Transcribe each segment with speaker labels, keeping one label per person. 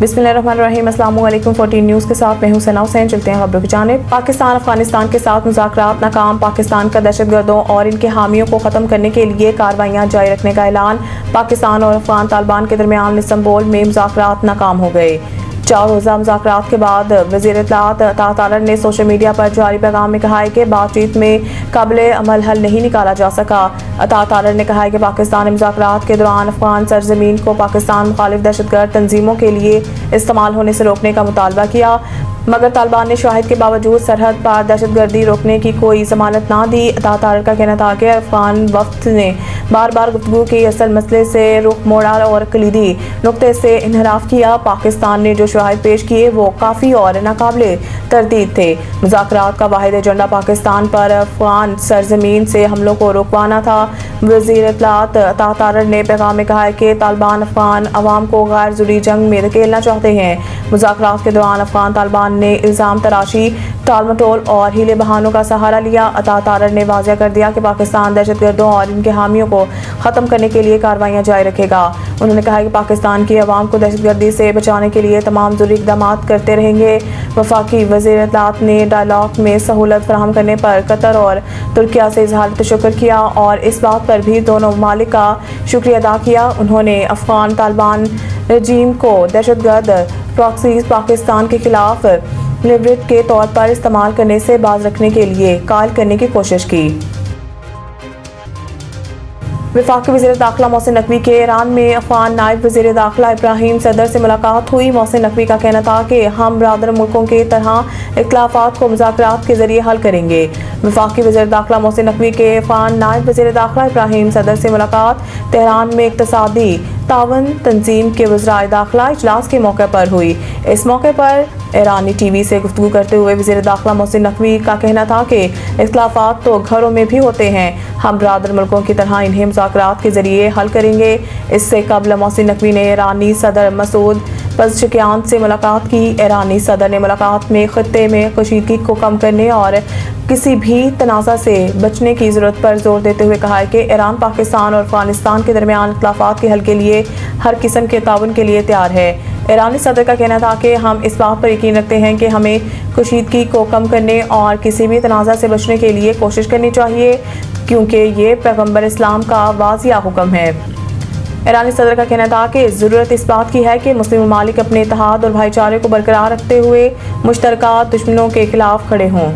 Speaker 1: बिस्मिल्लाहिर्रहमानिर्रहीम। अस्सलाम वालेकुम। 14 न्यूज़ के साथ मैं हूं सना हुसैन। चलते हैं खबरों की जानिब। पाकिस्तान अफगानिस्तान के साथ मुज़ाकरात नाकाम। पाकिस्तान का दहशतगर्दों और इनके हामियों को ख़त्म करने के लिए कार्रवाइयाँ जारी रखने का ऐलान। पाकिस्तान और अफगान तालिबान के दरमियान इस्तांबुल में मुज़ाकरात नाकाम हो गए। 4 रोज़ा मुज़ाकरात के बाद वज़ीर इत्तलात अता तारर ने सोशल मीडिया पर जारी पैगाम में कहा है कि बातचीत में काबिले अमल हल नहीं निकाला जा सका। अता तारर ने कहा है कि पाकिस्तान ने मुज़ाकरात के दौरान अफगान सरजमीन को पाकिस्तान मुखालिफ दहशतगर्द तंजीमों के लिए इस्तेमाल होने से रोकने का मुतालबा किया, मगर तालिबान ने शाहिद के बावजूद सरहद पार दहशतगर्दी रोकने की कोई जमानत ना दी। अता तारर का कहना था कि अफगान वफ्द ने बार बार गुफ्तगू के असल मसले से रुख मोड़ा और कलीदी नुक्ते से इनहराफ किया। पाकिस्तान ने जो शवाहिद पेश किए वो काफ़ी और नाकाबिले तरदीद थे। मुज़ाकरात का वाहिद एजेंडा पाकिस्तान पर अफगान सरजमीन से हमलों को रोकवाना था। वज़ीर इत्तलात अता तारर ने पैगाम में कहा है कि तालिबान अफगान अवाम को गैर ज़रूरी जंग में धकेलना चाहते हैं। मुज़ाकरात के दौरान अफगान तालिबान ने इल्ज़ाम तराशी, टाल मटोल और हीले बहानों का सहारा लिया। अता तारर ने वाज़ेह कर दिया कि पाकिस्तान दहशतगर्दों और इनके हामियों को ख़त्म करने के लिए कार्रवाइयाँ जारी रखेगा। उन्होंने कहा कि पाकिस्तान की अवाम को दहशतगर्दी से बचाने के लिए तमाम ज़रूरी इक़दाम करते रहेंगे। वफाकी वज़ीर इत्तलात ने डायलॉग में सहूलत फराहम करने पर कतर और तुर्किया से इज़हार शुक्र किया और इस बात पर भी दोनों ममालिक का शुक्रिया अदा किया। उन्होंने अफगान तालिबान रजीम को दहशतगर्द प्रॉक्सीज पाकिस्तान के खिलाफ लेवरेज के तौर पर इस्तेमाल करने से बाज रखने के लिए कायल करने की कोशिश की। वफाकी वज़ीर दाखिला मोहसिन नकवी के ईरान में अफगान नायब वज़ीर दाखिला इब्राहिम सदर से मुलाकात हुई। मोहसिन नकवी का कहना था कि हम बरादर मुल्कों के तरह इख्तिलाफात को मुज़ाकरात के जरिए हल करेंगे। वफाकी वज़ीर दाखिला मोहसिन नकवी के अफगान नायब वज़ीर दाखिला इब्राहिम सदर से मुलाकात तेहरान में इक़्तिसादी तावन तंजीम के वज़राए दाखिला इजलास के मौके पर हुई। इस मौके पर ईरानी टीवी से गुफ्तगू करते हुए वज़ीर दाखिला मोहसिन नकवी का कहना था कि इख्तिलाफात तो घरों में भी होते हैं, हम बरादर मुल्कों की तरह इन्हें मुज़ाकरात के जरिए हल करेंगे। इससे कबल मोहसिन नकवी ने ईरानी सदर मसूद पज़ेशकियान से मुलाकात की। ईरानी सदर ने मुलाकात में खित्ते में कशीदगी को कम करने और किसी भी तनाज़ा से बचने की ज़रूरत पर जोर देते हुए कहा है कि ईरान पाकिस्तान और अफगानिस्तान के दरमियान इख्तिलाफात के हल के लिए हर किस्म के ताउन के लिए तैयार है। ईरानी सदर का कहना था कि हम इस बात पर यकीन रखते हैं कि हमें कशीदगी को कम करने और किसी भी तनाज़ा से बचने के लिए कोशिश करनी चाहिए, क्योंकि ये पैगम्बर इस्लाम का वाज़िया हुक्म है। ईरानी सदर का कहना था कि ज़रूरत इस बात की है कि मुस्लिम ममालिक अपने इत्तेहाद और भाईचारे को बरकरार रखते हुए मुश्तरका दुश्मनों के खिलाफ खड़े हों।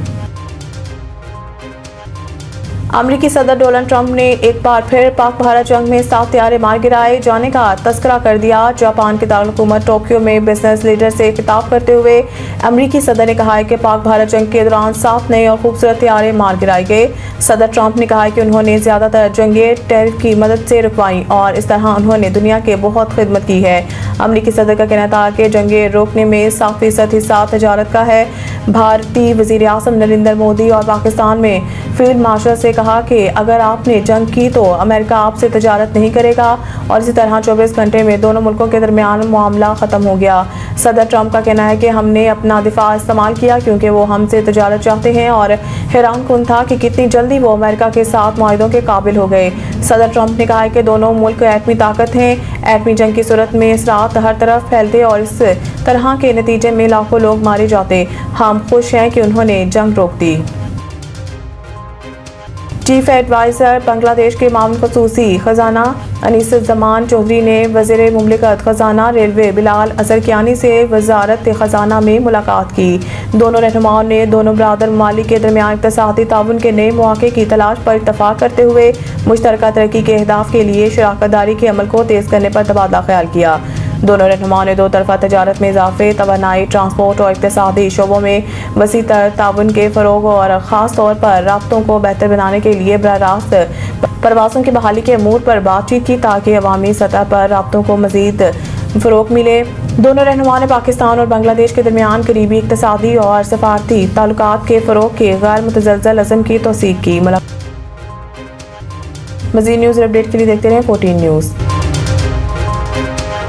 Speaker 1: अमरीकी सदर डोनाल्ड ट्रंप ने एक बार फिर पाक भारत जंग में 7 तैयारे मार गिराए जाने का तस्करा कर दिया। जापान के दारुल-हुकूमत टोक्यो में बिजनेस लीडर से खिताब करते हुए अमरीकी सदर ने कहा है कि पाक भारत जंग के दौरान 7 नए और खूबसूरत तैयारे मार गिराए गए। सदर ट्रंप ने कहा है कि उन्होंने ज़्यादातर जंगें टैरिफ की मदद से रुकवाई और इस तरह उन्होंने दुनिया के बहुत खिदमत की है। अमरीकी सदर का कहना था कि जंगें रोकने में 7% हिस्सा तजारत का है। भारतीय वज़ीर आज़म नरेंद्र मोदी और पाकिस्तान में फील्ड मार्शल से कहा कि अगर आपने जंग की तो अमेरिका आपसे तजारत नहीं करेगा और इसी तरह 24 घंटे में दोनों मुल्कों के दरमियान मामला ख़त्म हो गया। सदर ट्रंप का कहना है कि हमने अपना दिफा इस्तेमाल किया क्योंकि वो हमसे तजारत चाहते हैं और हैरान कुन था कि कितनी जल्दी वो अमेरिका के साथ मुआहदों के काबिल हो गए। सदर ट्रंप ने कहा है कि दोनों मुल्क एटमी ताकत हैं। एटमी जंग की सूरत में इसरात हर तरफ फैलते और इस तरह के नतीजे में लाखों लोग मारे जाते। हम खुश हैं कि उन्होंने जंग रोक दी। चीफ एडवाइज़र बांग्लादेश के मामून खसूसी खजाना अनीसुज़्ज़मान चौधरी ने वज़ीर मुमलिकत खजाना रेलवे बिलाल अज़रकियानी से वज़ारत खजाना में मुलाकात की। दोनों रहनुमाओं ने दोनों बरादर ममालिक के दरमियान इक़्तिसादी ताउन के नए मौक़े की तलाश पर इत्तफ़ाक़ करते हुए मुश्तरका तरक्की के अहदाफ़ के लिए शराकत दारी के अमल को तेज़ करने पर तबादला ख्याल किया। दोनों रहनुमाओं ने दो तरफ़ा तजारत में इजाफे, तवानाई, ट्रांसपोर्ट और इक़्तिसादी शोबों में वसी तर ताउन के फ़रोग़ और ख़ास तौर पर राब्तों को बेहतर बनाने के लिए बराह रास्त परवाज़ों की बहाली के अमूर पर बातचीत की ताकि अवामी सतह पर राब्तों को मज़ीद फ़रोग़ मिले। दोनों रहनुमाओं ने पाकिस्तान और बांग्लादेश के दरमियान करीबी इक़्तिसादी और सफ़ारती ताल्लुकात के फ़रोग़ के गैर मुतज़लज़ल अज़्म की तौसीक़ की। मज़ीद न्यूज़ अपडेट के लिए देखते रहें 14 न्यूज़।